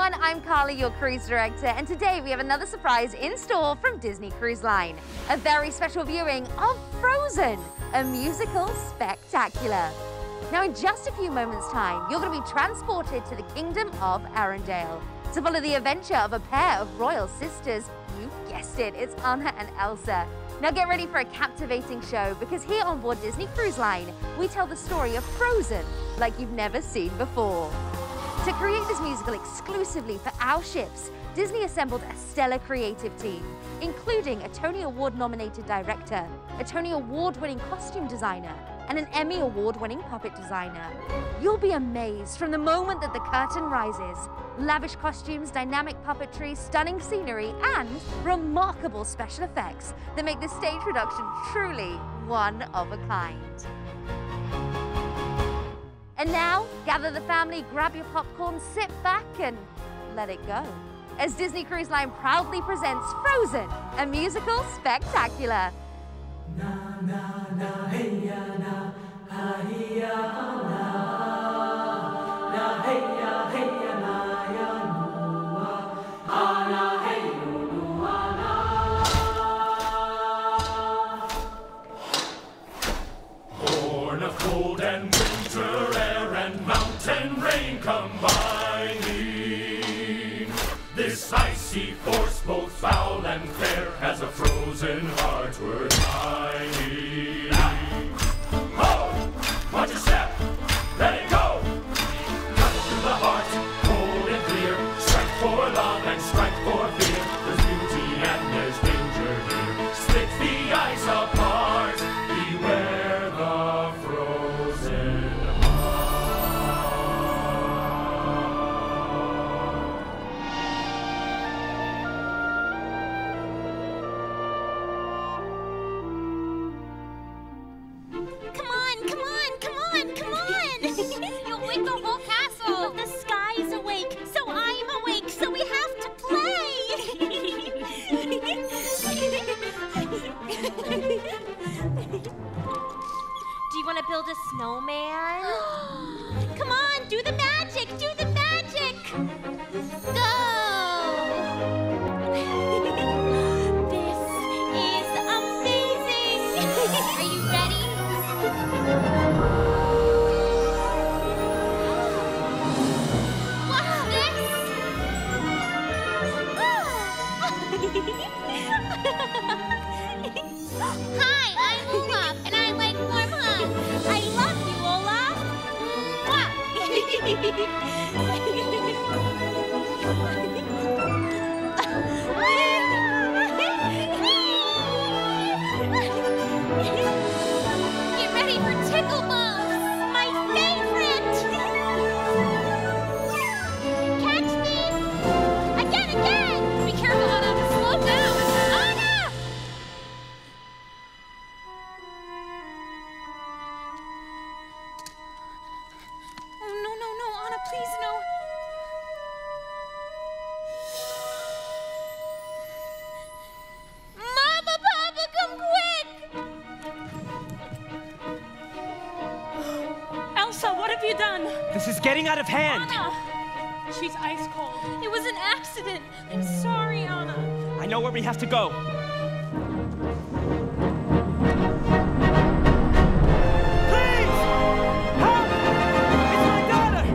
everyone, I'm Carly, your cruise director, and today we have another surprise in store from Disney Cruise Line. A very special viewing of Frozen, a musical spectacular. Now in just a few moments' time, you're going to be transported to the kingdom of Arendelle to follow the adventure of a pair of royal sisters. You guessed it, it's Anna and Elsa. Now get ready for a captivating show because here on board Disney Cruise Line, we tell the story of Frozen like you've never seen before. To create this musical exclusively for our ships, Disney assembled a stellar creative team, including a Tony Award-nominated director, a Tony Award-winning costume designer, and an Emmy Award-winning puppet designer. You'll be amazed from the moment that the curtain rises. Lavish costumes, dynamic puppetry, stunning scenery, and remarkable special effects that make this stage production truly one of a kind. And now, gather the family, grab your popcorn, sit back and let it go. As Disney Cruise Line proudly presents Frozen, a musical spectacular. Na na na hey ya na ha ya na na hey ya na ya nu ana hey nu ana. Born of cold and winter air and mountain rain combining, this icy force both foul and fair has a frozen heart worth finding. Oh, watch your step, let it go. Cut through the heart, cold and clear. Strike for love and strike for fear. There's beauty and there's danger here. Split the ice apart. Beware the frozen heart. Come on, come on, come on, come on! You'll wake the whole castle! But the sky's awake, so I'm awake, so we have to play! Do you want to build a snowman? Come on, do the magic, do the magic! Go! This is amazing! Are you ready? What's this? Hi, I'm Olaf, and I like warm hugs. I love you, Olaf. Get ready for tickle bumps, my favorite. Catch me. Again. Be careful, Anna. Slow down. Anna! Oh, no, Anna, please, no. Mama, Papa, come quick! Elsa, what have you done? This is getting out of hand. Anna! She's ice cold. It was an accident. I'm sorry, Anna. I know where we have to go. Please! Help! It's my daughter!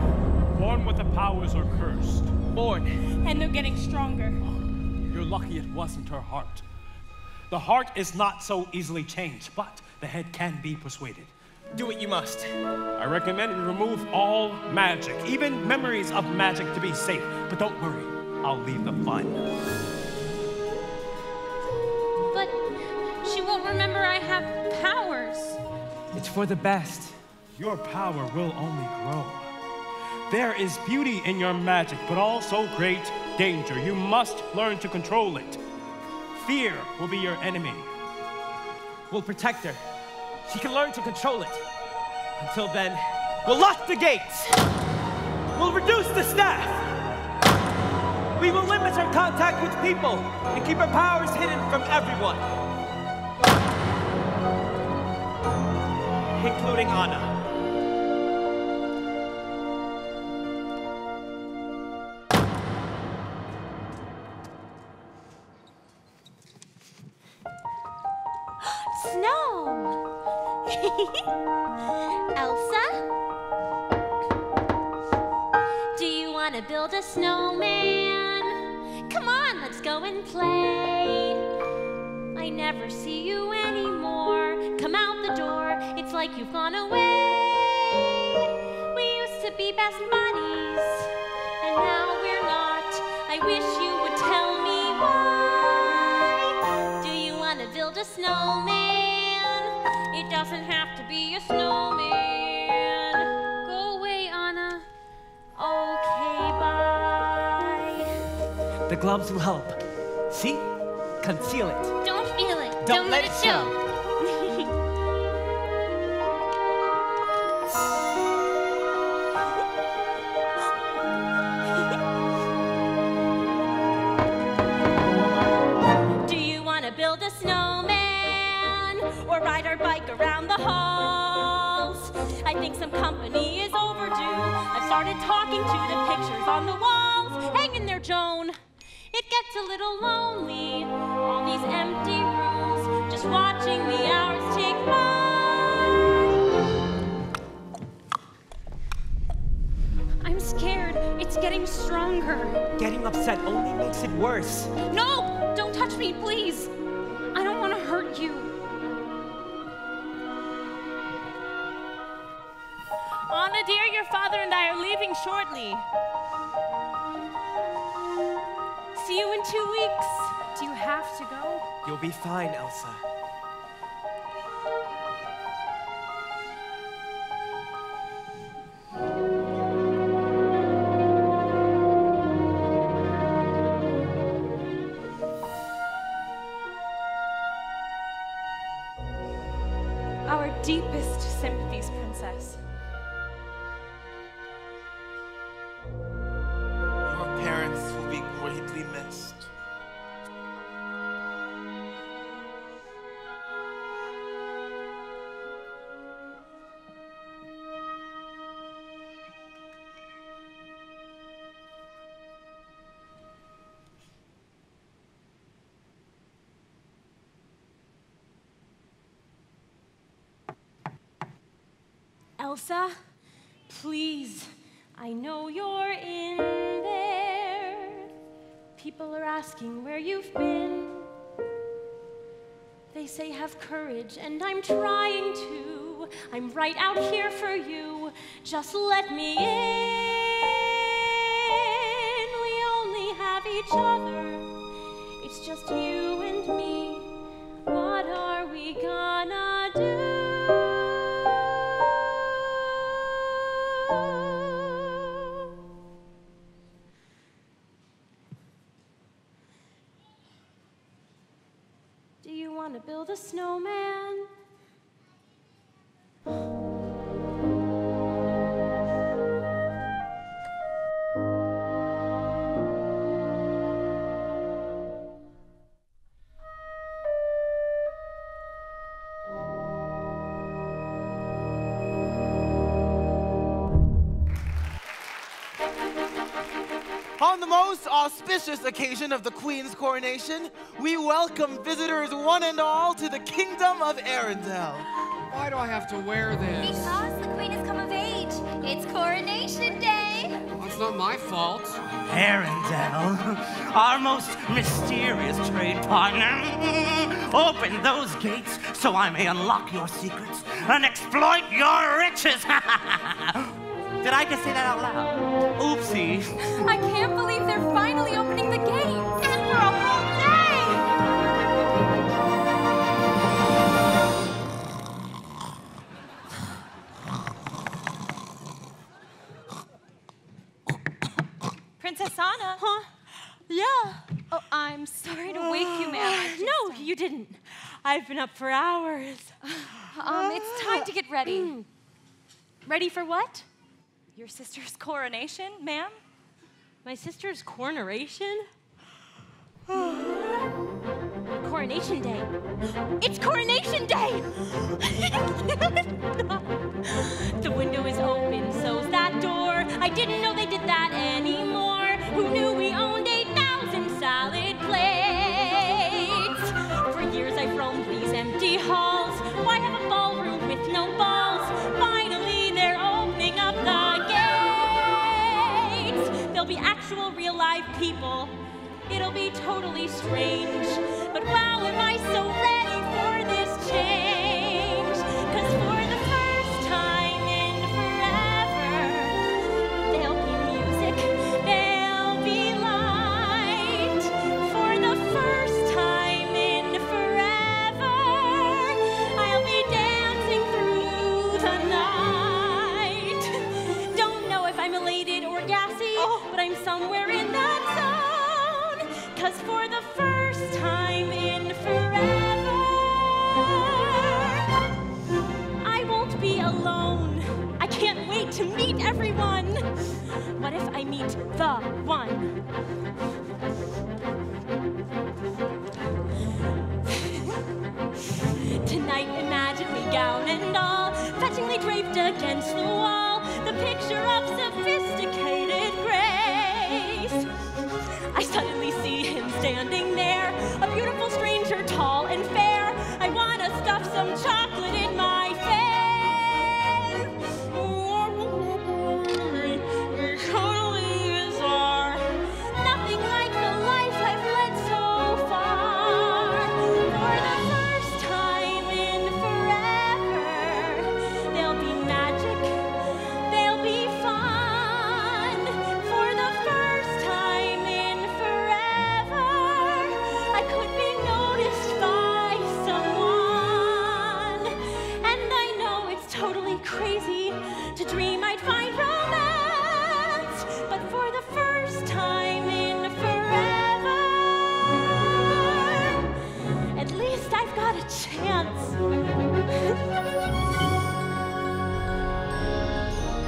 Born with the powers or cursed? Born. And they're getting stronger. You're lucky it wasn't her heart. The heart is not so easily changed, but the head can be persuaded. Do what you must. I recommend you remove all magic, even memories of magic to be safe. But don't worry, I'll leave the fun. But she won't remember I have powers. It's for the best. Your power will only grow. There is beauty in your magic, but also great danger. You must learn to control it. Fear will be your enemy. We'll protect her. She can learn to control it. Until then, we'll lock the gates. We'll reduce the staff. We will limit her contact with people and keep her powers hidden from everyone. Including Anna. Elsa? Do you want to build a snowman? Come on, let's go and play. I never see you anymore. Come out the door, it's like you've gone away. We used to be best buddies, and now we're not. I wish you would tell me why. Do you want to build a snowman? It doesn't have to be a snowman. Go away, Anna. Okay, bye. The gloves will help. See? Conceal it. Don't feel it. Don't let it show. Do you want to build a snowman or ride our bike around the halls? I think some company is overdue. I've started talking to the pictures on the walls. Hang in there, Joan. It gets a little lonely, all these empty rooms, just watching the hours tick by. I'm scared. It's getting stronger. Getting upset only makes it worse. No! Don't touch me, please. I don't want to hurt you. Anna, dear, your father and I are leaving shortly. See you in 2 weeks. Do you have to go? You'll be fine, Elsa. Our deepest sympathies, Princess. Your parents will be greatly missed. Elsa, please, I know you're in there. People are asking where you've been. They say have courage, and I'm trying to. I'm right out here for you. Just let me in. We only have each other. It's just you and me. What are we gonna do? Do you want to build a snowman? On the most auspicious occasion of the Queen's coronation, we welcome visitors one and all to the Kingdom of Arendelle. Why do I have to wear this? Because the Queen has come of age. It's coronation day. Well, it's not my fault. Arendelle, our most mysterious trade partner. Open those gates so I may unlock your secrets and exploit your riches. Did I just say that out loud? Oopsie. I can't believe they're finally opening the gates. And for a whole day. Princess Anna? Huh? Yeah. Oh, I'm sorry to wake you, ma'am. No, you didn't. I've been up for hours. It's time to get ready. Ready for what? Your sister's coronation, ma'am? My sister's coronation? Coronation day. It's coronation day! The window is open, so's that door. I didn't know they did that anymore. Who knew we owned 8,000 salad plates? For years I've roamed these empty halls. Why have a ballroom with no be actual, real, live people. It'll be totally strange. But wow, am I so ready for this change? 'Cause for the first time in forever, there'll be music, there'll be light. For the first time in forever, I'll be dancing through the night. Don't know if I'm elated or gassy, but I'm somewhere in that zone. 'Cause for the first time in forever, I won't be alone. I can't wait to meet everyone. What if I meet the one? Tonight, imagine me gown and all, fetchingly draped against the wall, the picture of sophisticated grace. I suddenly see him standing there, a beautiful stranger, tall and fair. I wanna stuff some chocolate in my face. It totally is our, nothing like the life I've led so far. For the first time in forever, there'll be magic, there'll be fun. For the first time in forever, I could be noticed by someone. And I know it's totally crazy to dream I'd find romance, but for the first time in forever, at least I've got a chance.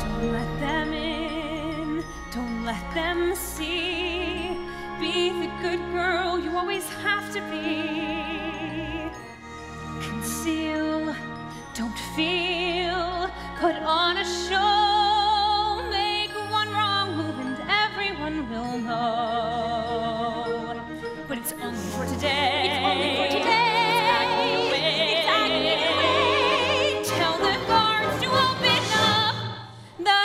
Don't let them in, don't let them see. Be the good girl you always have to be. Conceal, don't feel, put on a show. Make one wrong move and everyone will know. But it's only for today. It's only for today. It's acting away. Tell the guards to open up the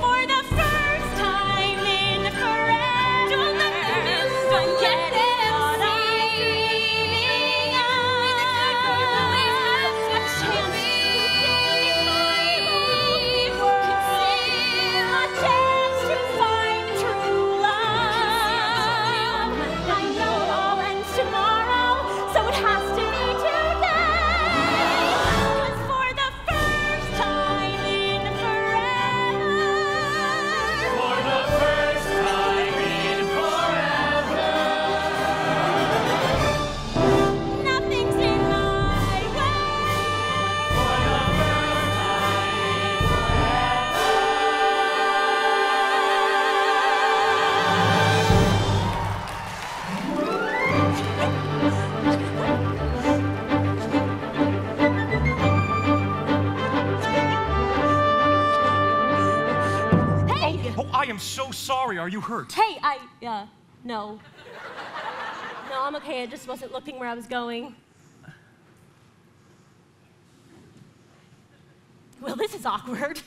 For the first time in forever, don't let them in, don't get caught up dreaming of. A chance to a chance to find true love. I know it all ends tomorrow, so it has to be today. 'Cause for the first time in forever, For the first time in forever. nothing's in my way. Hey! Oh, I am so sorry. Are you hurt? Hey, no. No, I'm okay. I just wasn't looking where I was going. Well, this is awkward.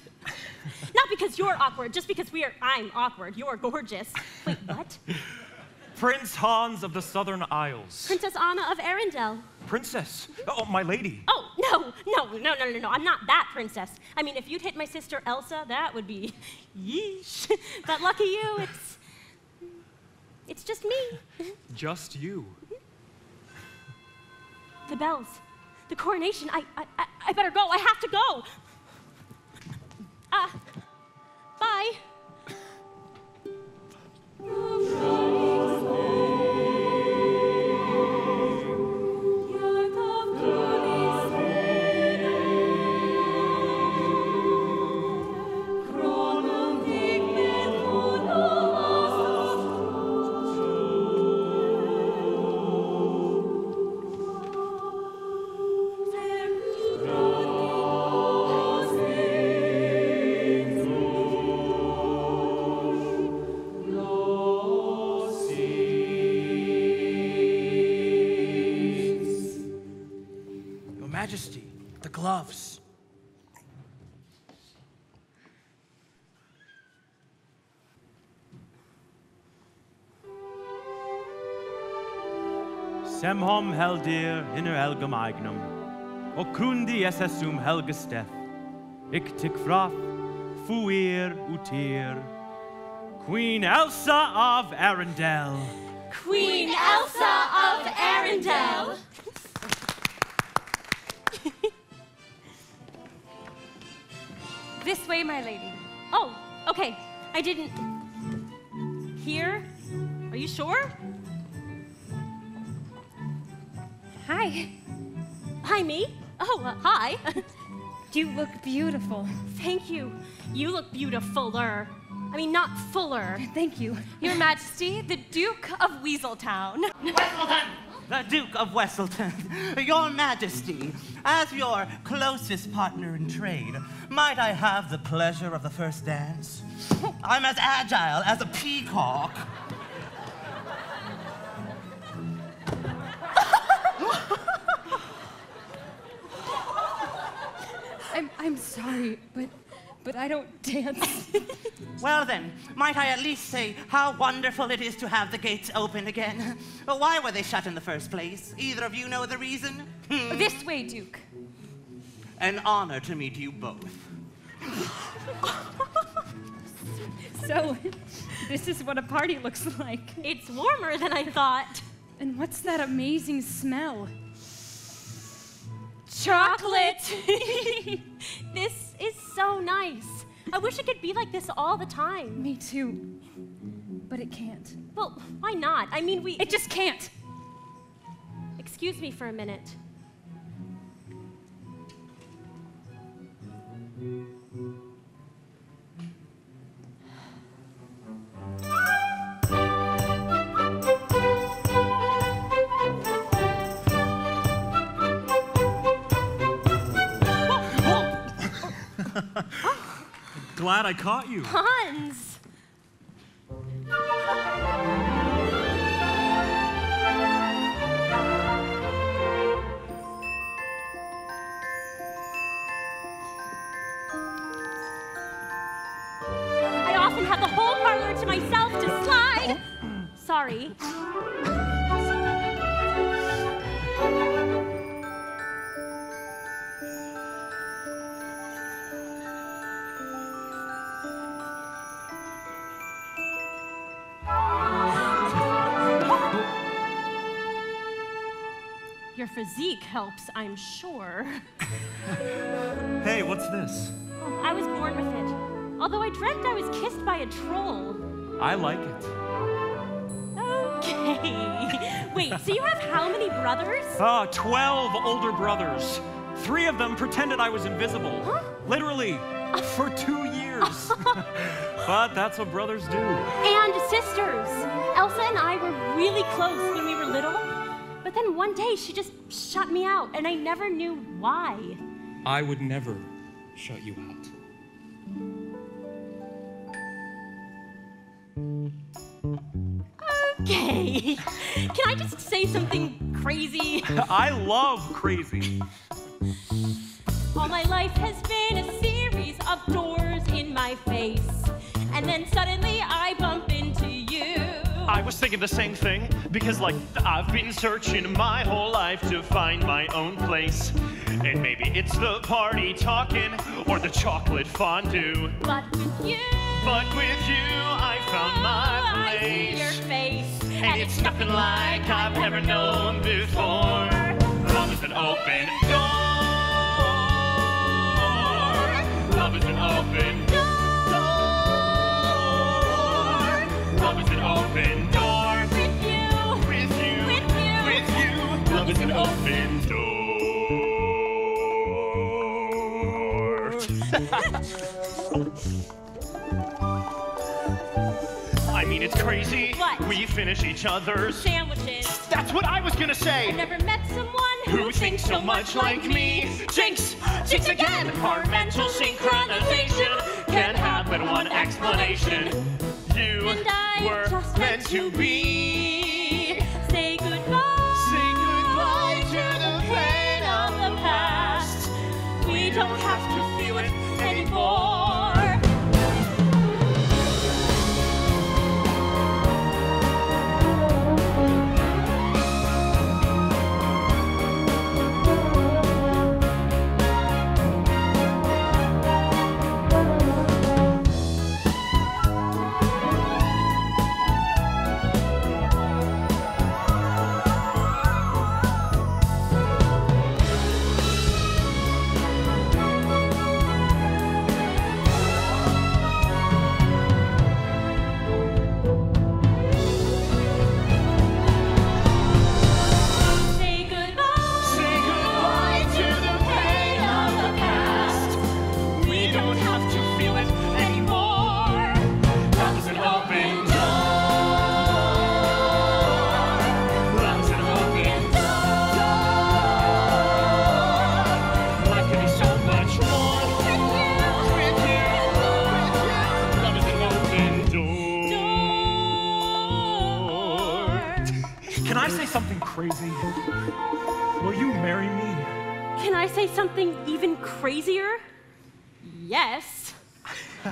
Not because you're awkward, just because I'm awkward. You're gorgeous. Wait, what? Prince Hans of the Southern Isles. Princess Anna of Arendelle. Princess. Oh, my lady. Oh, no. I'm not that princess. I mean, if you'd hit my sister Elsa, that would be yeesh. But lucky you, it's just me. Just you. The bells. The coronation. I better go. I have to go. Bye. Majesty, the gloves. Semhom heldir inner elgum ignum, o crundi essum helgesteth, ictic fraf, fuir utir, Queen Elsa of Arendelle. Queen Elsa of Arendelle. This way, my lady. Oh, okay. I didn't... Here? Are you sure? Hi. Hi, me? Oh, hi. You look beautiful. Thank you. You look beautifuler. I mean, not fuller. Thank you. Your Majesty, the Duke of Weaseltown. Wesselton! The Duke of Wesselton. Your Majesty, as your closest partner in trade, might I have the pleasure of the first dance? I'm as agile as a peacock. I'm sorry, but I don't dance. Well then, might I at least say how wonderful it is to have the gates open again? Why were they shut in the first place? Either of you know the reason? This way, Duke. An honor to meet you both. So, this is what a party looks like. It's warmer than I thought. And what's that amazing smell? Chocolate! This is so nice. I wish it could be like this all the time. Me too. But it can't. Well, why not? I mean, It just can't. Excuse me for a minute. Glad I caught you. Hans! I often have the whole parlor to myself to slide. Sorry. Your physique helps, I'm sure. Hey, what's this? Oh, I was born with it. Although I dreamt I was kissed by a troll. I like it. Okay. Wait, so you have how many brothers? 12 older brothers. 3 of them pretended I was invisible. Huh? Literally, for 2 years. But that's what brothers do. And sisters. Elsa and I were really close when we were little. But then one day she just shut me out, and I never knew why. I would never shut you out. Okay. Can I just say something crazy? I love crazy. All my life has been a series of doors in my face. And then suddenly I bump into you. I was thinking the same thing, because like I've been searching my whole life to find my own place. And maybe it's the party talking or the chocolate fondue. But with you, I found my I see place. your face. And it's nothing like I've never known before. Love is an open door. Love is an open door. Love is an open door. With you, With you, with you, with you. Love is an open door. I mean, it's crazy. What? We finish each other's. sandwiches. That's what I was gonna say. I've never met someone Who thinks so much like me? Jinx! Jinx again! Our mental synchronization can have but one explanation. You And I were just meant to be. Say goodbye. Say goodbye to the pain of the past. don't have to feel it anymore. Can I say something crazy? Will you marry me? Can I say something even crazier? Yes. We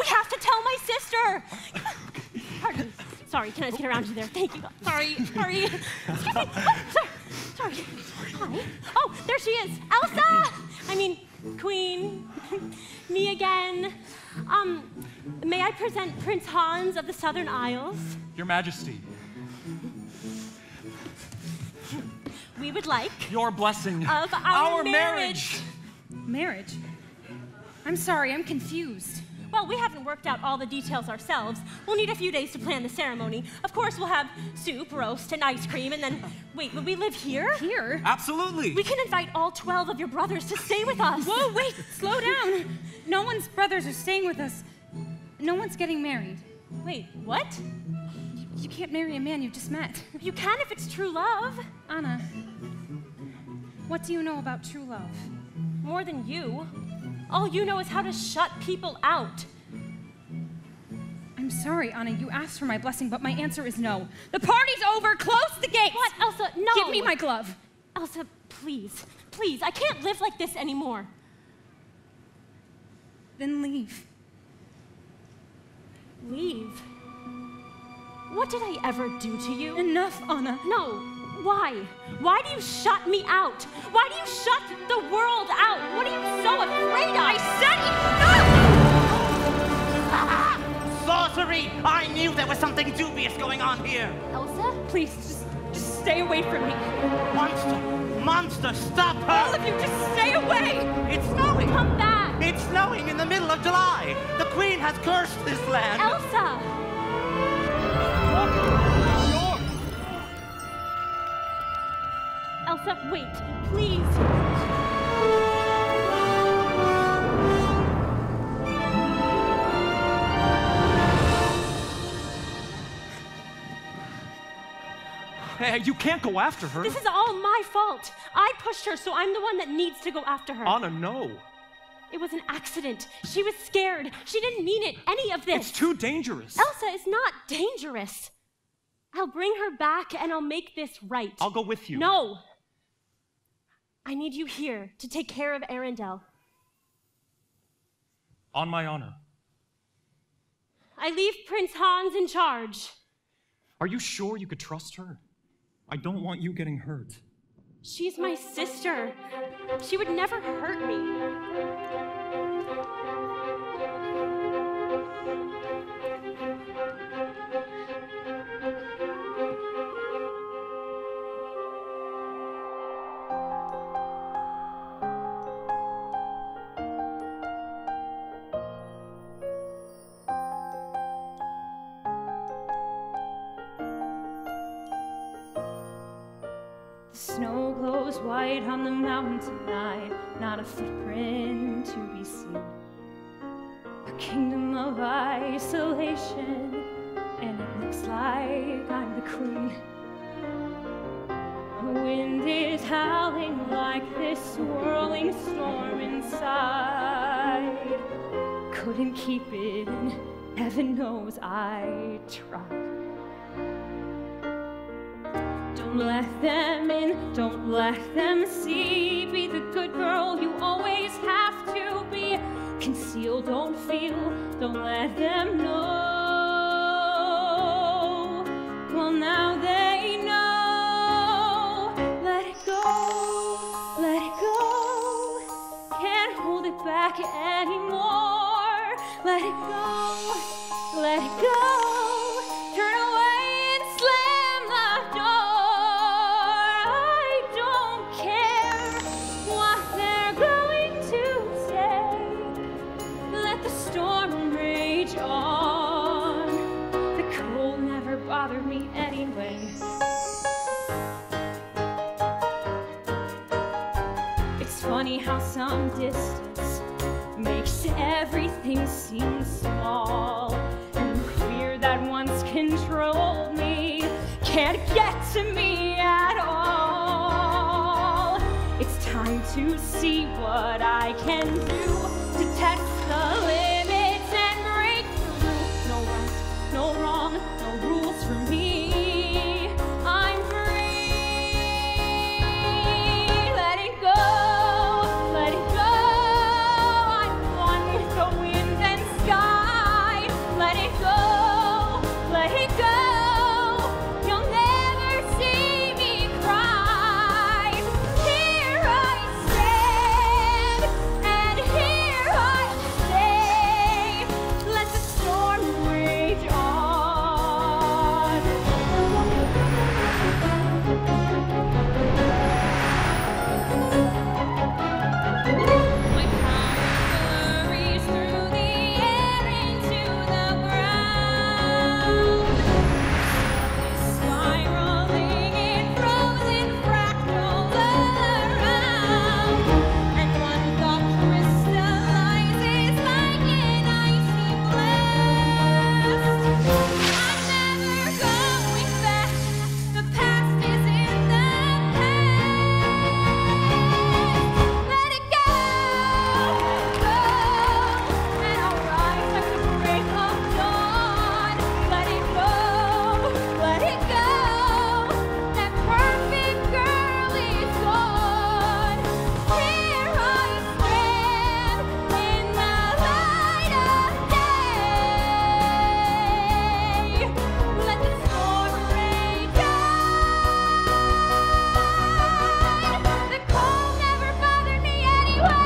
have to tell my sister. Pardon. Sorry, can I just get around you there? Thank you. Sorry. Excuse me. Oh, sorry. Hi. Oh, there she is. Elsa! I mean, Queen. Me again. May I present Prince Hans of the Southern Isles? Your Majesty. We would like Your blessing. of our marriage. Marriage? I'm sorry, I'm confused. Well, we haven't worked out all the details ourselves. We'll need a few days to plan the ceremony. Of course, we'll have soup, roast, and ice cream, and then... Wait, will we live here? Here? Absolutely. We can invite all 12 of your brothers to stay with us. Whoa, wait, slow down. No one's brothers are staying with us. No one's getting married. Wait, what? You can't marry a man you've just met. You can if it's true love. Anna, what do you know about true love? More than you. All you know is how to shut people out. I'm sorry, Anna, you asked for my blessing, but my answer is no. The party's over, close the gates! What, Elsa? No! Give me my glove. Elsa, please, please, I can't live like this anymore. Then leave. Leave? What did I ever do to you? Enough, Anna. No. Why? Why do you shut me out? Why do you shut the world out? What are you so afraid of? I said enough! Sorcery! I knew there was something dubious going on here. Elsa? Please, just stay away from me. Monster, stop her! All of you, just stay away! It's snowing! Come back! It's snowing in the middle of July! The Queen has cursed this land! Elsa! Elsa, wait, please. Hey, you can't go after her. This is all my fault. I pushed her, so I'm the one that needs to go after her. Anna, no. It was an accident. She was scared. She didn't mean it, any of this. It's too dangerous. Elsa is not dangerous. I'll bring her back and I'll make this right. I'll go with you. No. I need you here to take care of Arendelle. On my honor. I leave Prince Hans in charge. Are you sure you could trust her? I don't want you getting hurt. She's my sister. She would never hurt me. Snow glows white on the mountain tonight, not a footprint to be seen. A kingdom of isolation, and it looks like I'm the queen. The wind is howling like this swirling storm inside. Couldn't keep it in, Heaven knows I tried. Don't let them in, don't let them see. Be the good girl you always have to be. Conceal, don't feel, don't let them know. Well, now they know. Let it go, let it go. Can't hold it back anymore. Let it go, let it go. Turn away and slam the door. I don't care what they're going to say. Let the storm rage on. The cold never bothered me anyway. It's funny how some distance makes everything seem small. And the fear that once controlled me can't get to me at all. It's time to see what I can do to test the limits and break through. No right, no wrong, no rules for me. I'm free. Let it go, let it go. I'm one with the wind and sky. Let it go, let it go. You'll never see me cry. Here I stand, and here I stay. Let the storm rage on. My power flurries through the air into the ground. Spiraling in frozen fractals all around. And one thought crystallizes like an icy blast. I'm never going back. The past is in the past. Let it go, and I'll rise like the break of dawn. Let it go, let it go. That perfect girl is gone. Here I stand in the light of day. Let the storm rage on. The cold never bothered me anyway.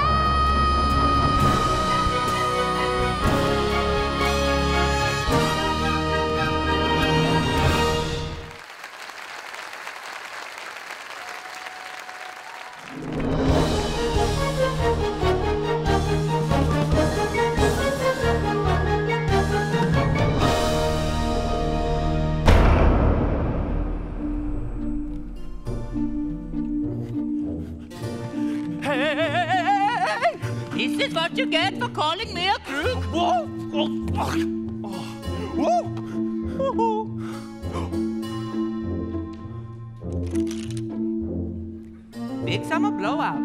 Hey! This is what you get for calling me a crook. Whoa! Whoa! Big summer blowout.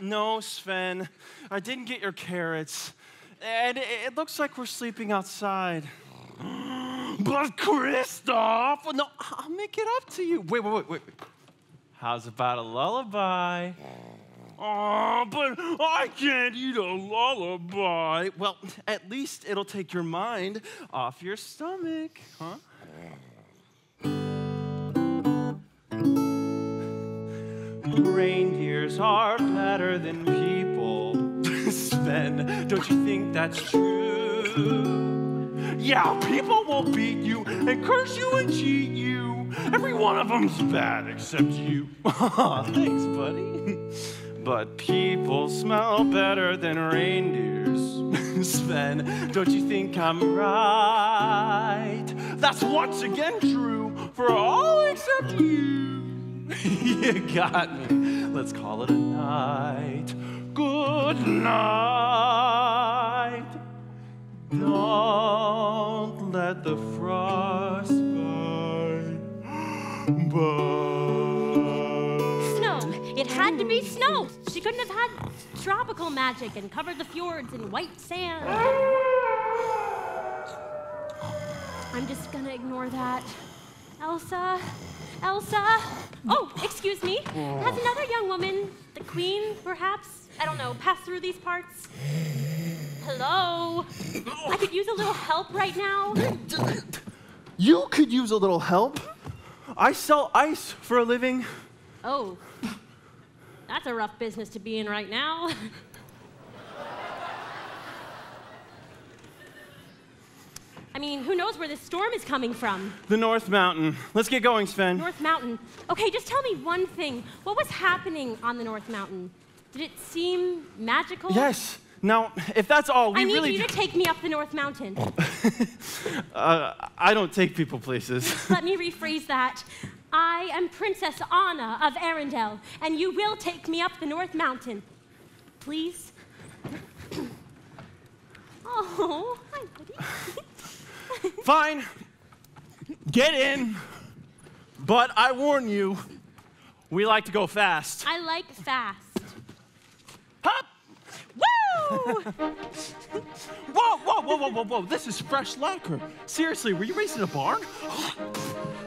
No, Sven, I didn't get your carrots. And it looks like we're sleeping outside. But Kristoff, no, I'll make it up to you. Wait. How's about a lullaby? Oh, but I can't eat a lullaby. Well, at least it'll take your mind off your stomach, huh? Reindeers are better than people. Sven, don't you think that's true? Yeah, people will beat you and curse you and cheat you. Every one of them's bad except you. Thanks, buddy. But people smell better than reindeers. Sven, don't you think I'm right? That's once again true for all except you. You got me. Let's call it a night. Good night. Don't let at the frostbite. Snow. It had to be snow. She couldn't have had tropical magic and covered the fjords in white sand. I'm just gonna ignore that. Elsa? Elsa? Oh, excuse me. Has another young woman, the queen, perhaps, I don't know, passed through these parts? Hello? I could use a little help right now. You could use a little help. I sell ice for a living. Oh, that's a rough business to be in right now. I mean, who knows where this storm is coming from? The North Mountain. Let's get going, Sven. North Mountain. Okay, just tell me one thing. What was happening on the North Mountain? Did it seem magical? Yes. Now, if that's all, I need you to take me up the North Mountain. I don't take people places. Let me rephrase that. I am Princess Anna of Arendelle, and you will take me up the North Mountain. Please? Oh, hi, buddy. Fine. Get in. But I warn you, we like to go fast. I like fast. Hop! Woo! Whoa. This is fresh lacquer. Seriously, were you raised in a barn?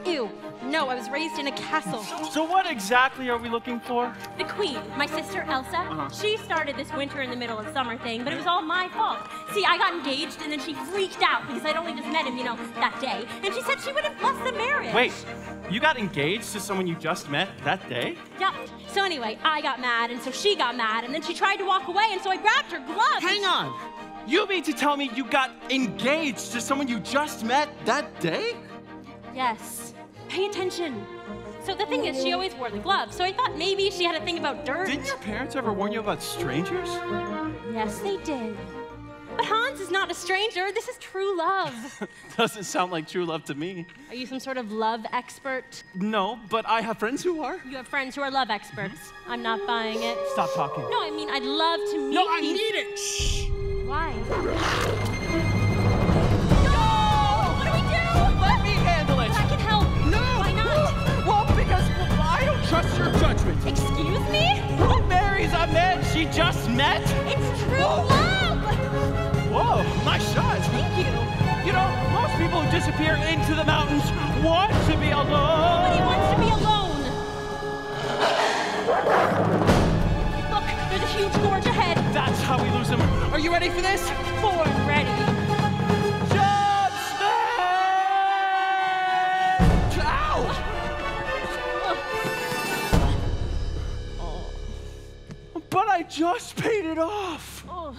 Ew. No, I was raised in a castle. So what exactly are we looking for? The queen, my sister Elsa, she started this winter in the middle of summer thing, but it was all my fault. See, I got engaged, and then she freaked out because I'd only just met him, that day. And she said she wouldn't bless the marriage. Wait, you got engaged to someone you just met that day? Yep. So anyway, I got mad, and so she got mad, and then she tried to walk away, and so I grabbed her glove. Hang on. You mean to tell me you got engaged to someone you just met that day? Yes. Pay attention. So the thing is, she always wore the glove, so I thought maybe she had a thing about dirt. Didn't your parents ever warn you about strangers? Yes, they did. But Hans is not a stranger. This is true love. Doesn't sound like true love to me. Are you some sort of love expert? No, but I have friends who are. You have friends who are love experts. I'm not buying it. Stop talking. No, I mean, I'd love to meet No, I these... need it. Shh. Why? Let me handle it. I can help. No. Why not? Well, because I don't trust your judgment. Excuse me? Who marries a man she just met? It's true love! Whoa, nice shot. Thank you. You know, most people who disappear into the mountains want to be alone. Nobody wants to be alone. Look, there's a huge gorge ahead. That's how we lose them. Are you ready for this? Born ready. Jump, Sven! Ow! But I just paid it off. Oh.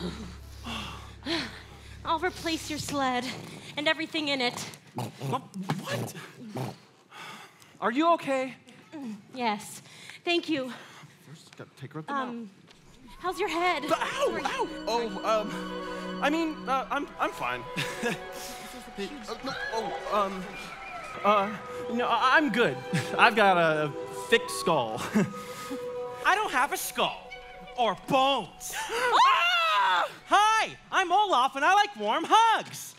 I'll replace your sled and everything in it. What? Are you okay? Yes. Thank you. First, gotta take her up the mountain. How's your head? Ow! Ow! Oh, I'm fine. No, I'm good. I've got a thick skull. I don't have a skull or bones. Ah! Hi, I'm Olaf, and I like warm hugs.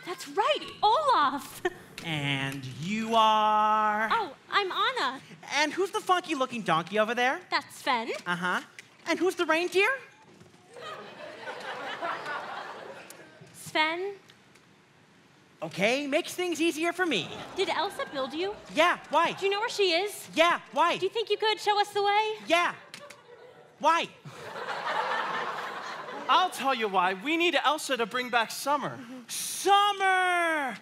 That's right, Olaf. And you are? Oh, I'm Anna. And who's the funky-looking donkey over there? That's Sven. Uh-huh. And who's the reindeer? Sven, Okay, makes things easier for me. did Elsa build you? Yeah, why? Do you know where she is? Yeah, why? Do you think you could show us the way? Yeah. Why? I'll tell you why. We need Elsa to bring back summer. Summer!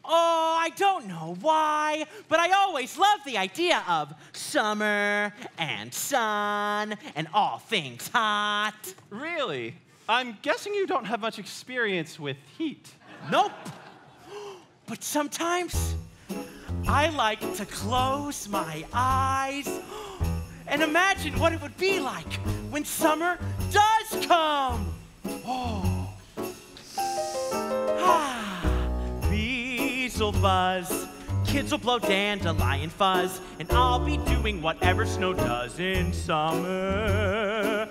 Oh, I don't know why, but I always love the idea of summer and sun and all things hot. Really? I'm guessing you don't have much experience with heat. Nope. But sometimes I like to close my eyes and imagine what it would be like when summer does come. Oh. Bees will buzz, kids will blow dandelion fuzz, and I'll be doing whatever snow does in summer.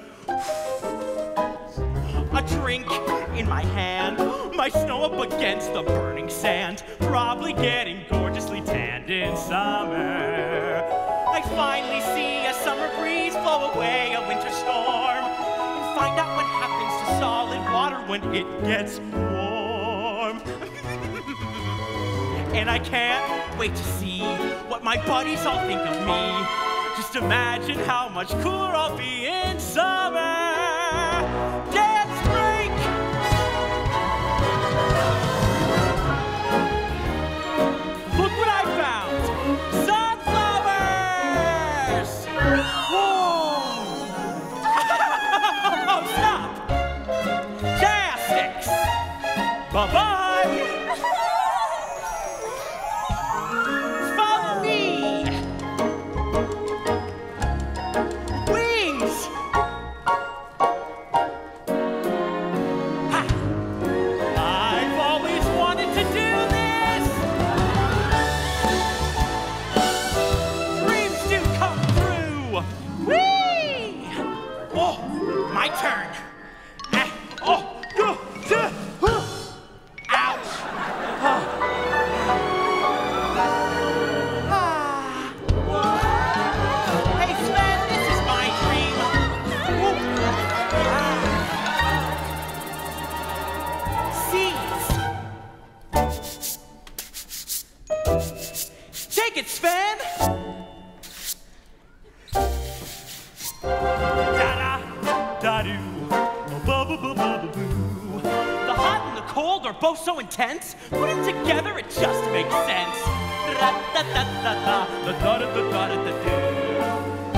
A tree drink in my hand, my snow up against the burning sand, probably getting gorgeously tanned in summer. I finally see a summer breeze blow away a winter storm, and find out what happens to solid water when it gets warm. And I can't wait to see what my buddies all think of me. Just imagine how much cooler I'll be in summer. Dance break! Look what I found! Sunflowers! Whoa! Oh, stop! Gymnastics! Bye-bye! Follow me! Wings! Ha! I've always wanted to do this! Dreams do come true! Whee! Oh, my turn. Oh, ouch! Hey, Sven, this is my dream. Seeds. Take it, Sven. Da-da, da-doo, ba-ba-ba-ba-ba-boo. The hot and the cold are both so intense. Put them together, it just makes sense. Da-da-da-da-da, da-da-da-da-da-da.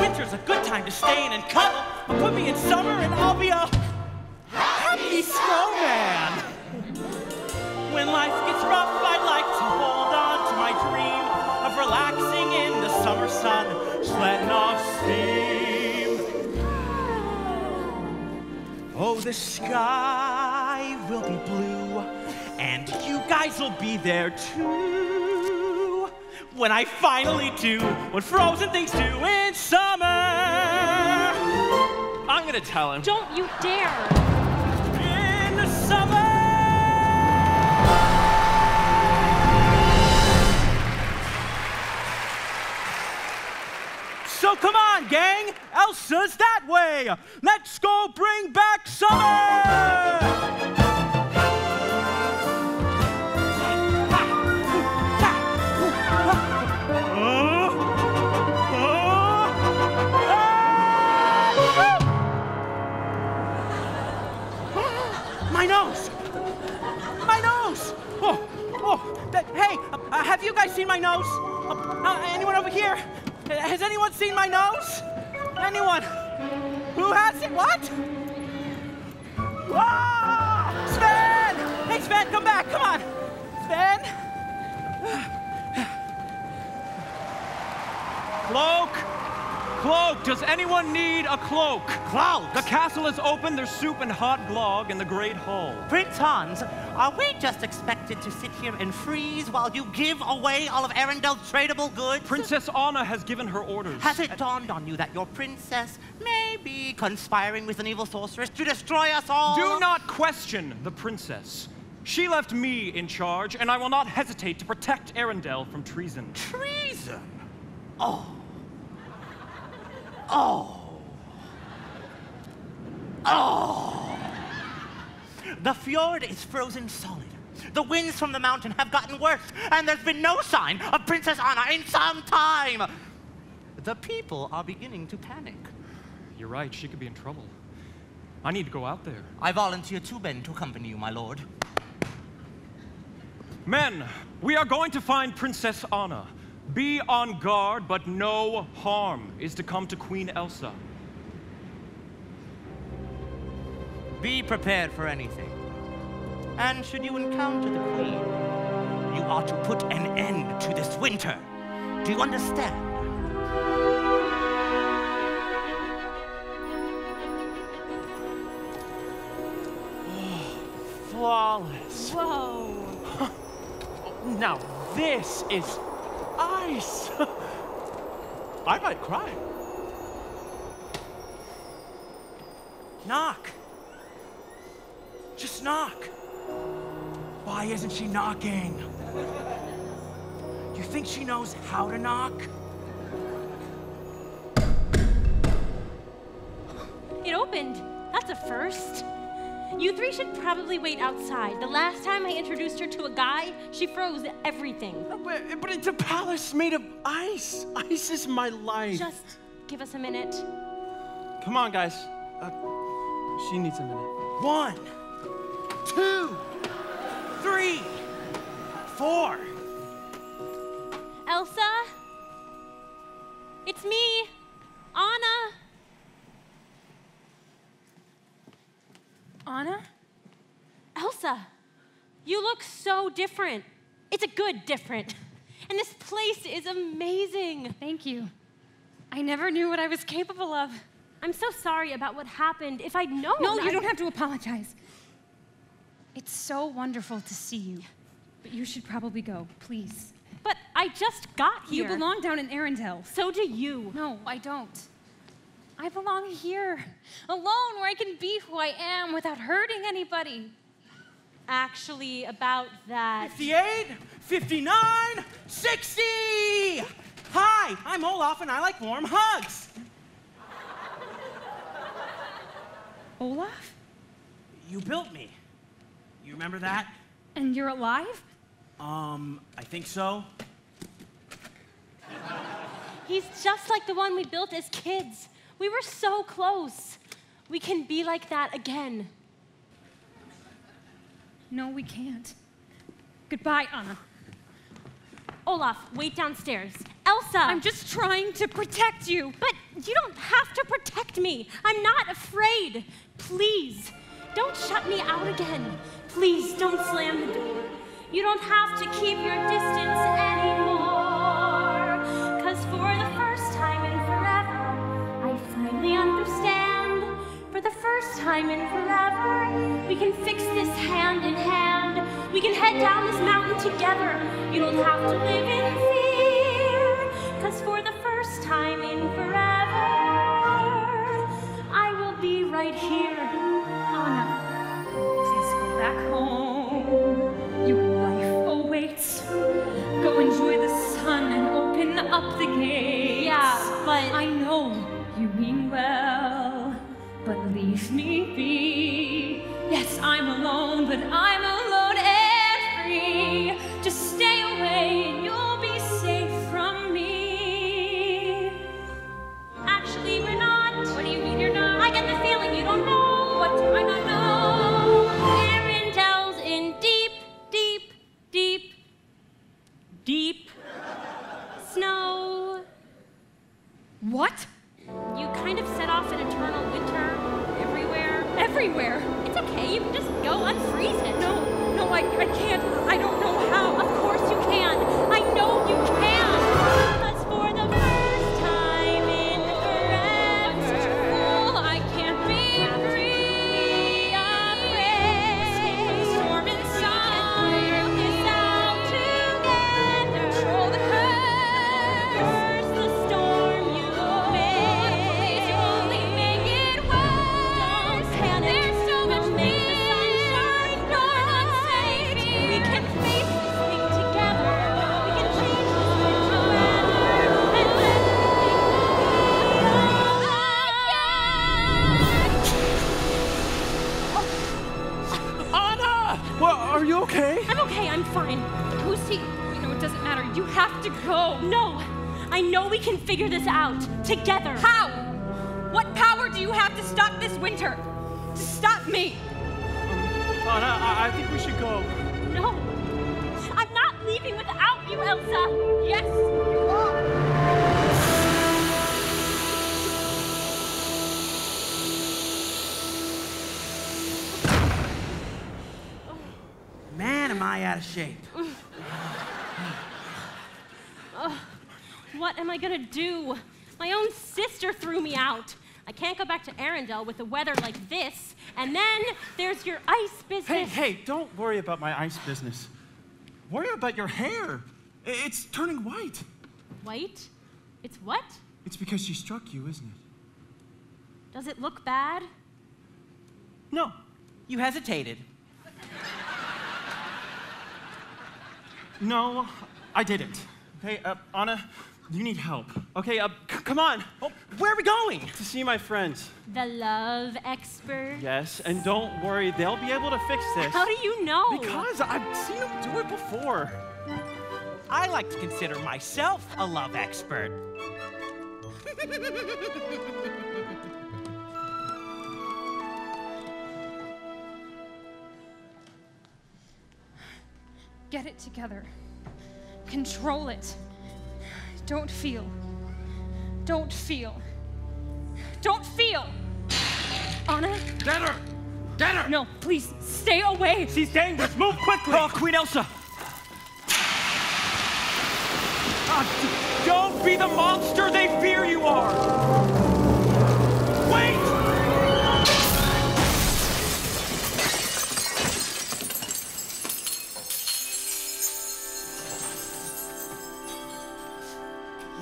Winter's a good time to stay in and cuddle. But put me in summer and I'll be a happy snowman. When life gets rough, I'd like to hold on to my dream of relaxing in the summer sun, just letting off steam. Oh, the sky will be blue, and you guys will be there too, when I finally do what frozen things do in summer. I'm gonna tell him. Don't you dare! In the summer! So come on, gang! Elsa's that way! Let's go bring back summer! My nose! My nose! Hey, have you guys seen my nose? Anyone over here? Has anyone seen my nose? Anyone? Who has it? What? Ah! Sven! Hey, Sven, come back, come on! Sven? Cloak! Cloak! Does anyone need a cloak? Cloak! The castle is open, there's soup and hot glog in the Great Hall. Prince Hans, are we just expected to sit here and freeze while you give away all of Arendelle's tradable goods? Princess Anna has given her orders. Has it dawned on you that your princess may be conspiring with an evil sorceress to destroy us all? Do not question the princess. She left me in charge, and I will not hesitate to protect Arendelle from treason. Treason? Oh. Oh. Oh. The fjord is frozen solid. The winds from the mountain have gotten worse, and there's been no sign of Princess Anna in some time. The people are beginning to panic. You're right, she could be in trouble. I need to go out there. I volunteer two men to accompany you, my lord. Men, we are going to find Princess Anna. Be on guard, but no harm is to come to Queen Elsa. Be prepared for anything. And should you encounter the Queen, you ought to put an end to this winter. Do you understand? Flawless. Whoa. Now this is ice. I might cry. Knock. Just knock. Why isn't she knocking? You think she knows how to knock? It opened. That's a first. You three should probably wait outside. The last time I introduced her to a guy, she froze everything. But it's a palace made of ice. Ice is my life. Just give us a minute. Come on, guys. She needs a minute. 1, 2, 3, 4. Elsa? It's me, Anna. Anna? Elsa, you look so different. It's a good different. And this place is amazing. Thank you. I never knew what I was capable of. I'm so sorry about what happened. If I'd known... No, you don't have to apologize. It's so wonderful to see you. But you should probably go, please. But I just got here. You belong down in Arendelle. So do you. No, I don't. I belong here, alone, where I can be who I am without hurting anybody. Actually, about that... 58, 59, 60! Hi, I'm Olaf and I like warm hugs. Olaf? You built me. You remember that? And you're alive? I think so. He's just like the one we built as kids. We were so close. We can be like that again. No, we can't. Goodbye, Anna. Olaf, wait downstairs. Elsa! I'm just trying to protect you. But you don't have to protect me. I'm not afraid. Please, don't shut me out again. Please, don't slam the door. You don't have to keep your distance anymore. 'Cause for the first time in forever, I finally understand. For the first time in forever, we can fix this hand in hand. We can head down this mountain together. You don't have to live in fear. 'Cause for the first time in forever, I will be right here. Anna, please go back home. Your life awaits. Go enjoy the sun and open up the gates. Yeah, but... I know you mean well, but leave me be. Yes, I'm alone, but I'm alone and free. Just stay away and you'll be safe from me. Actually, we're not. What do you mean you're not? I get the feeling you don't know. What do I not know? Arendelle's in deep, deep, deep, deep snow. What? You kind of set off an eternal winter everywhere. Everywhere. It's okay, you can just go unfreeze it. No, I can't. I don't know how. Of course you can. I know you can. 'Cause for the first time in forever, I'm such a fool. I can't be free. Escape the storm inside. We can figure this out together. Control the curse. Curse the storm you made. Please, you only make it worse. Don't panic. There's so much We'll make the sunshine bright. We can face this thing together. We can change this winter weather and let Anna! Well, are you okay? I'm okay, I'm fine. Who's he? You know, it doesn't matter. You have to go. No, I know we can figure this out together. How? What power do you have to stop this winter? To stop me? Anna, I think we should go. No, I'm not leaving without you, Elsa. Yes, you are. Man, am I out of shape. What am I gonna do? My own sister threw me out. I can't go back to Arendelle with the weather like this. And then there's your ice business. Hey, don't worry about my ice business. Worry about your hair. It's turning white. White? It's what? It's because she struck you, isn't it? Does it look bad? No, You hesitated. No, I didn't. Okay, Anna, you need help. Okay, come on. Oh, where are we going? To see my friends. The love expert. Yes, and don't worry, they'll be able to fix this. How do you know? Because I've seen them do it before. I like to consider myself a love expert. Get it together. Control it. Don't feel. Don't feel. Don't feel! Anna? Get her! Get her! No, please, stay away! She's dangerous. Move quickly. Oh, Queen Elsa! Don't be the monster they fear you are. Wait!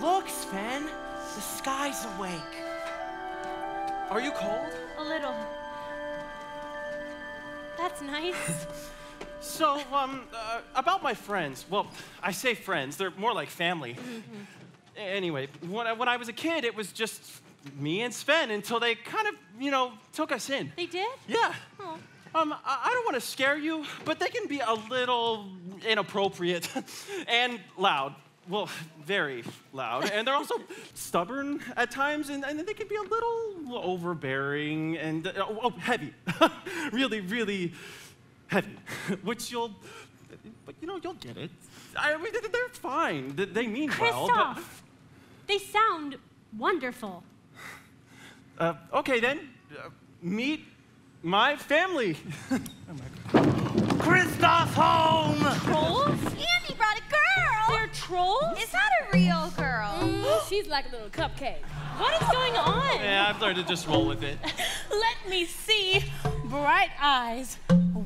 Look, Sven. The sky's awake. Are you cold? A little. That's nice. So, about my friends. Well, I say friends. They're more like family. Anyway, when I was a kid, it was just me and Sven until they kind of, took us in. They did? Yeah. Oh. I don't want to scare you, but they can be a little inappropriate and loud. Well, very loud. And they're also stubborn at times, and they can be a little overbearing and heavy. Really, really heavy. Which you'll get it. I mean, they're fine. They mean well. Christoph, they sound wonderful. Okay, then. Meet my family. Kristoff's home! Trolls? Andy brought a girl! They're trolls? Is that a real girl? She's like a little cupcake. What is going on? Yeah, I've learned to just roll with it. Let me see. Bright eyes,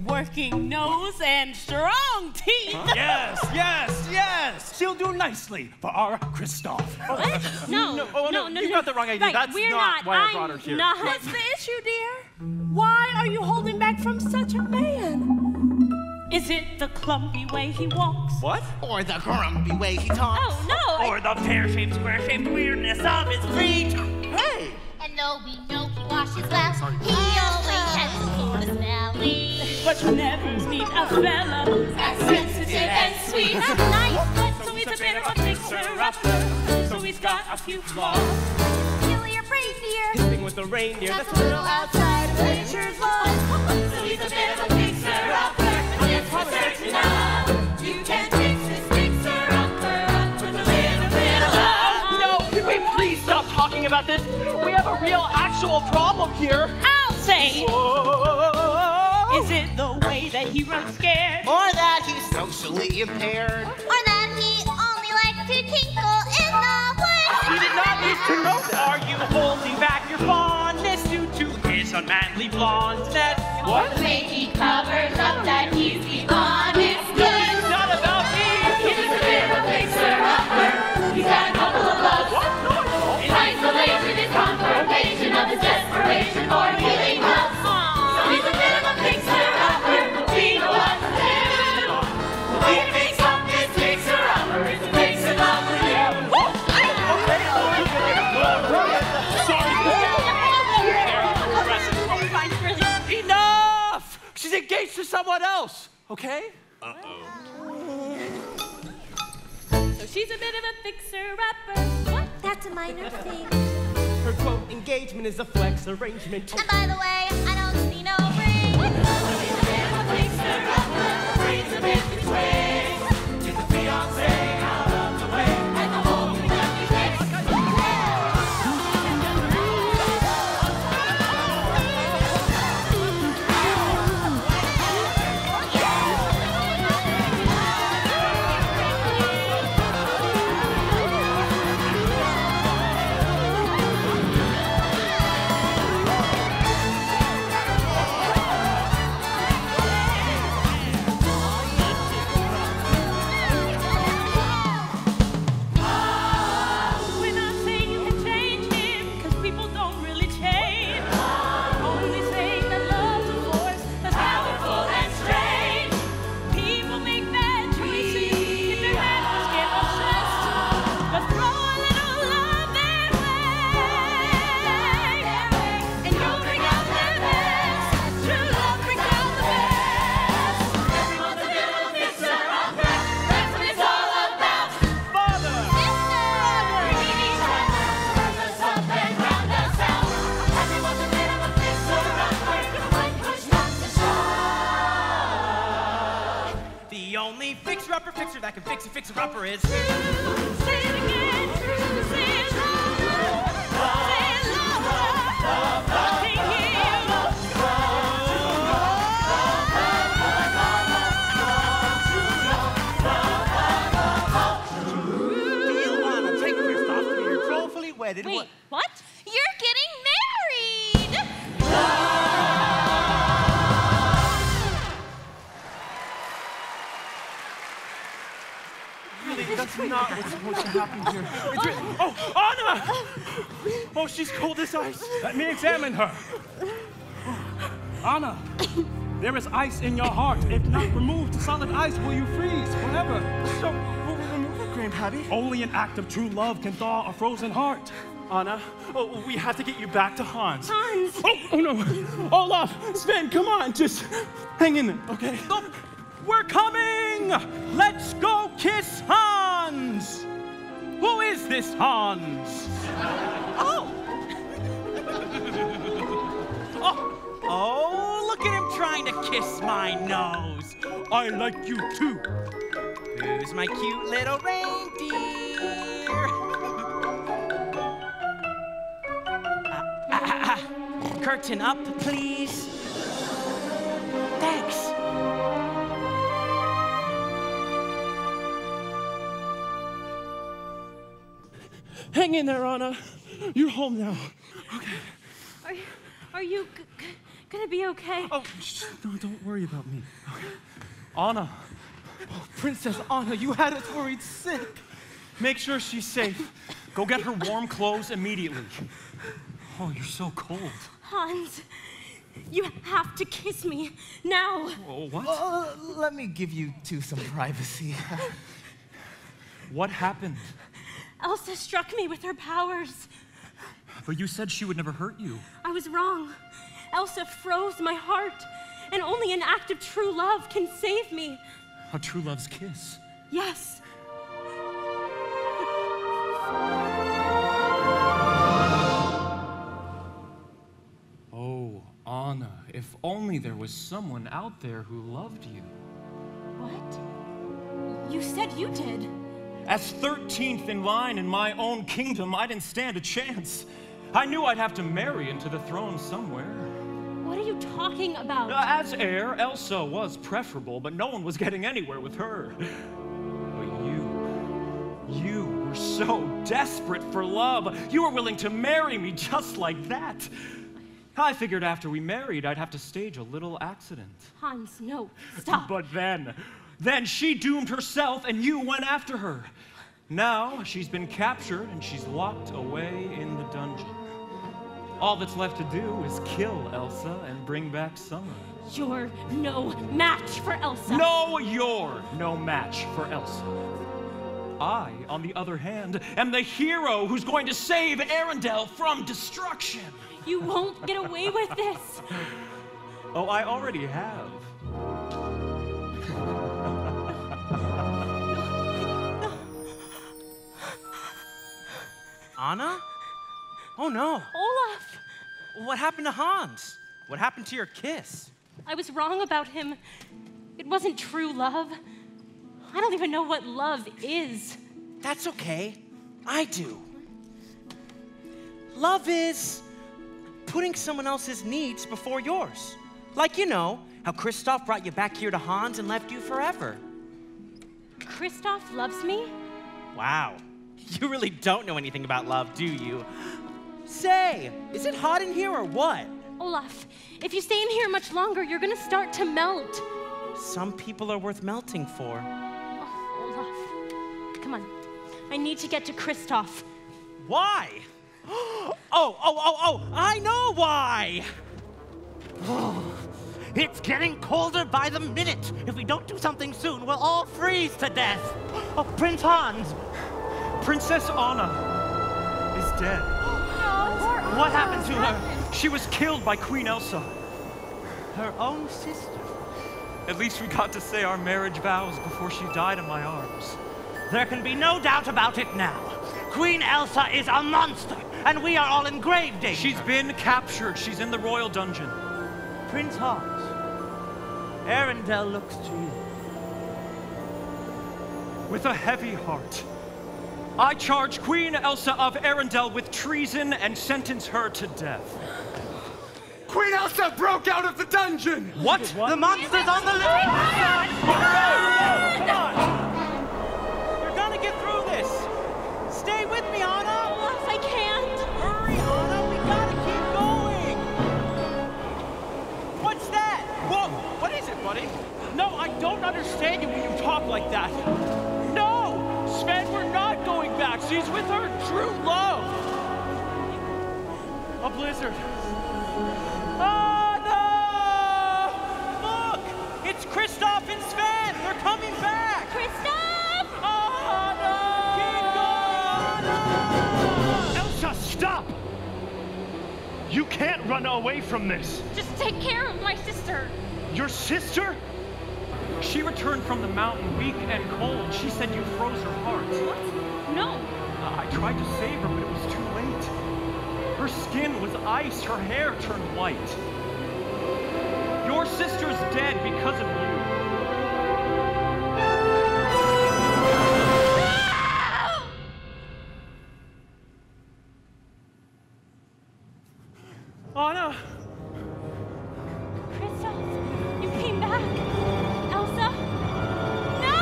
working nose, and strong teeth. Huh? Yes! She'll do nicely for our Kristoff. What? No. You got the wrong idea. Right, That's we're not why I I'm brought her here. Not. What's the issue, dear? Why are you holding back from such a man? Is it the clumpy way he walks? What? Or the grumpy way he talks. Oh, no. Or the pear-shaped, square-shaped weirdness of his feet. Hey! And though we know he washes well, he always has the sort of smelly. But you never meet a fella As sensitive and sweet. That's nice. So he's a bit of a fixer-upper. So he's got a few flaws. Kill your reindeer. Sleeping with the reindeer. That's a little outside of nature's laws. So he's a bit of a fixer-upper. And it's for certain of. You can fix this fixer-upper up with a little bit of love. No, can we please stop talking about this? We have a real, actual problem here. I'll say. Whoa. Is it the way that he runs scared? Or that he's socially impaired. Or that he only likes to tinkle in the woods. We did not need to know that. Are you holding back your fondness due to his unmanly blondness? What? The way he covers up that he's the honest good. It's not about me. He's a bit of a fixer-upper. He's had a couple of loves. What? No, I don't. In isolation is confirmation of his desperation for healing love. So he's a bit of a fixer-upper. We know what to do. We fix up this fixer-upper. It's a fixer-love with you. Enough! She's engaged to someone else, okay? So she's a bit of a fixer-upper. What? That's a minor thing. Her quote, engagement is a flex arrangement. And by the way, I don't see no ring. He's a bit of a fixer-upper. Brings a bit between. She's a fiancé out of the way. And the whole thing that we fix. only fixer-upper fixer that can fix a fixer-upper is... Say it again, true, say it loud. Say it louder. I can hear wedded. Wait, what? You're getting married! Really, that's not what's supposed to happen here. It's oh, Anna! Oh, she's cold as ice. Let me examine her. Anna, there is ice in your heart. If not removed to solid ice, will you freeze forever? So, will we remove it, Grandpappy? Only an act of true love can thaw a frozen heart. Anna, oh, we have to get you back to Hans. Hans! Oh no! Olaf, Sven, come on, just hang in there, okay? Oh, we're coming! Let's go kiss Hans! Who is this Hans? Oh! Oh, look at him trying to kiss my nose. I like you too. Who's my cute little reindeer? Curtain up, please. Thanks. Hang in there, Anna. You're home now. Okay. Are you gonna be okay? Oh, no, don't worry about me. Okay. Anna. Oh, Princess Anna, you had us worried sick. Make sure she's safe. Go get her warm clothes immediately. Oh, you're so cold. Hans, you have to kiss me now. Oh, what? Let me give you two some privacy. What happened? Elsa struck me with her powers. But you said she would never hurt you. I was wrong. Elsa froze my heart, and only an act of true love can save me. A true love's kiss. Yes. Oh, Anna, if only there was someone out there who loved you. What? You said you did. As 13th in line in my own kingdom, I didn't stand a chance. I knew I'd have to marry into the throne somewhere. What are you talking about? As heir, Elsa was preferable, but no one was getting anywhere with her. But you were so desperate for love. You were willing to marry me just like that. I figured after we married, I'd have to stage a little accident. Hans, no, stop. But then she doomed herself and you went after her. Now she's been captured and she's locked away in the dungeon. All that's left to do is kill Elsa and bring back Summer. You're no match for Elsa. No, you're no match for Elsa. I, on the other hand, am the hero who's going to save Arendelle from destruction. You won't get away with this. Oh, I already have. Anna? Oh no. Olaf! What happened to Hans? What happened to your kiss? I was wrong about him. It wasn't true love. I don't even know what love is. That's okay. I do. Love is putting someone else's needs before yours. Like, you know, how Kristoff brought you back here to Hans and left you forever. Kristoff loves me? Wow. You really don't know anything about love, do you? Say, is it hot in here or what? Olaf, if you stay in here much longer, you're gonna start to melt. Some people are worth melting for. Oh, Olaf, come on. I need to get to Kristoff. Why? Oh, I know why! It's getting colder by the minute. If we don't do something soon, we'll all freeze to death. Oh, Prince Hans. Princess Anna is dead. What happened to her? She was killed by Queen Elsa. Her own sister. At least we got to say our marriage vows before she died in my arms. There can be no doubt about it now. Queen Elsa is a monster, and we are all in grave danger. She's been captured. She's in the royal dungeon. Prince Hans, Arendelle looks to you. With a heavy heart, I charge Queen Elsa of Arendelle with treason and sentence her to death. Queen Elsa broke out of the dungeon! What? The monster's on the list! Come on! You're gonna get through this! Stay with me, Anna! Well, if I can't. Hurry, Anna! We gotta keep going! What's that? Whoa! What is it, buddy? No, I don't understand you when you talk like that. No! Sven, we're not going back. She's with her true love. A blizzard. Anna! Look! It's Kristoff and Sven! They're coming back! Kristoff! Anna! Keep going! Elsa, stop! You can't run away from this. Just take care of my sister. Your sister? She returned from the mountain weak and cold. She said you froze her heart. What? No. I tried to save her, but it was too late. Her skin was ice, her hair turned white. Your sister's dead because of you. Anna! Kristoff, you came back. Elsa? No!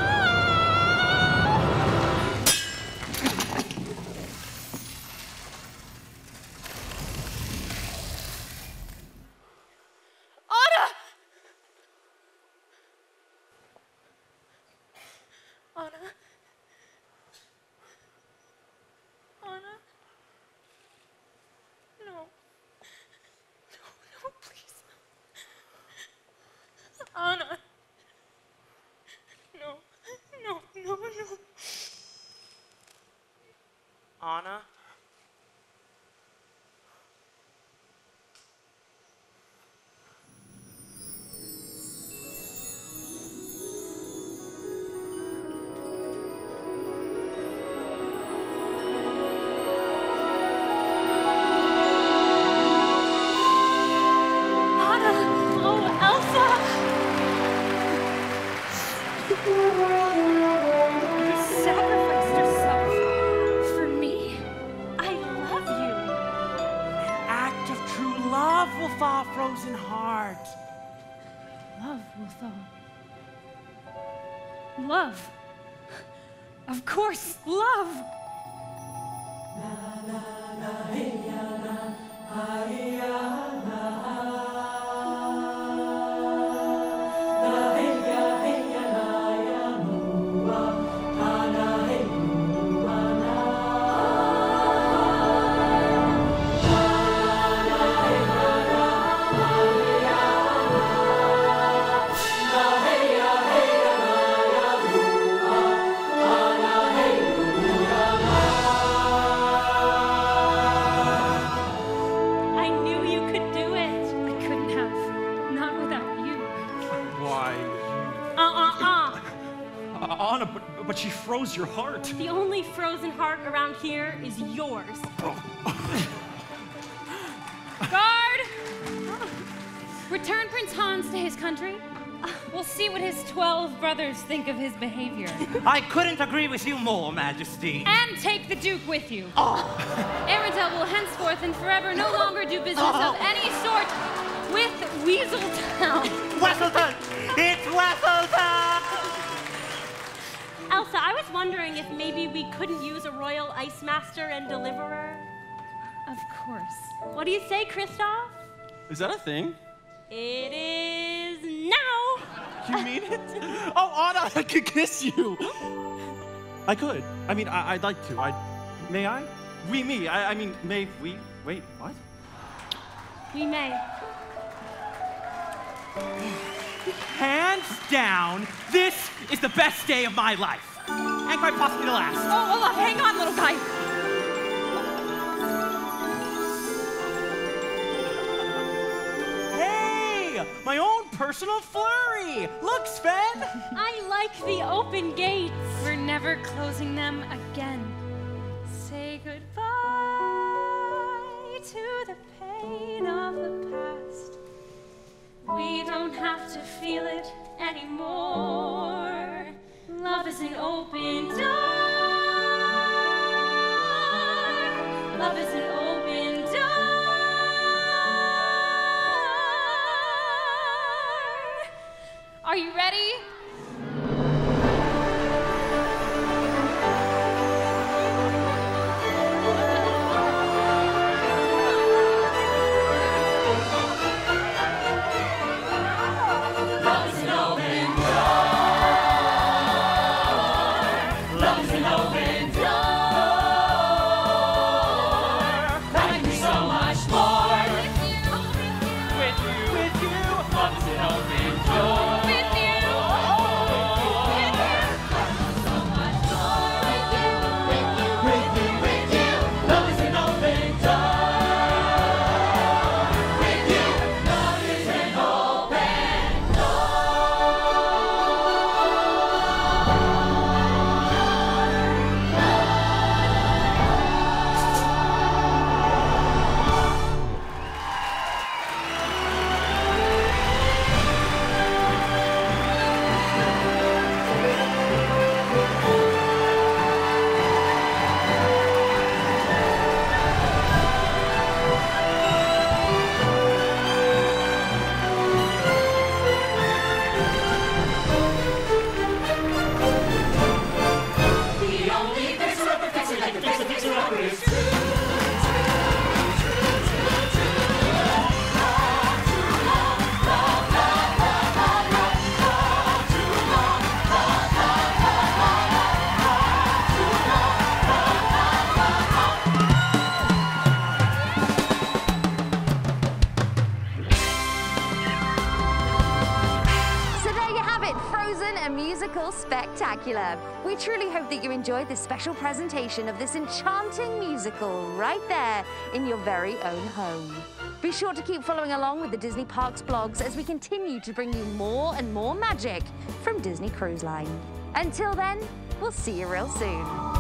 Anna! Anna? Anna? No. No, please. Anna. No. Anna? Sacrificed herself for me. I love you. Act of true love will thaw a frozen heart. Love will thaw. Love. Of course, love. I knew you could do it. I couldn't have. Not without you. Why? Anna, but she froze your heart. The only frozen heart around here is yours. Guard! Return Prince Hans to his country. We'll see what his 12 brothers think of his behavior. I couldn't agree with you more, Majesty. And take the Duke with you. Arendelle will henceforth and forever no longer do business of any sort with Weaseltown. Wesselton! It's Wesselton! Elsa, I was wondering if maybe we couldn't use a royal ice master and deliverer. Of course. What do you say, Kristoff? Is that a thing? It is now. You mean it? Oh, Anna, I could kiss you. I could. I mean, I'd like to. May I? Me. I mean, may we? Wait, what? We may. Hands down, this is the best day of my life. And quite possibly the last. Oh, hang on, little guy. Hey, my own personal flurry. Look, Sven. I like the open gates. We're never closing them again. Say goodbye to the pain of the past. We don't have to feel it anymore. Love is an open a musical spectacular. We truly hope that you enjoyed this special presentation of this enchanting musical right there in your very own home. Be sure to keep following along with the Disney Parks blogs as we continue to bring you more and more magic from Disney Cruise Line. Until then, we'll see you real soon.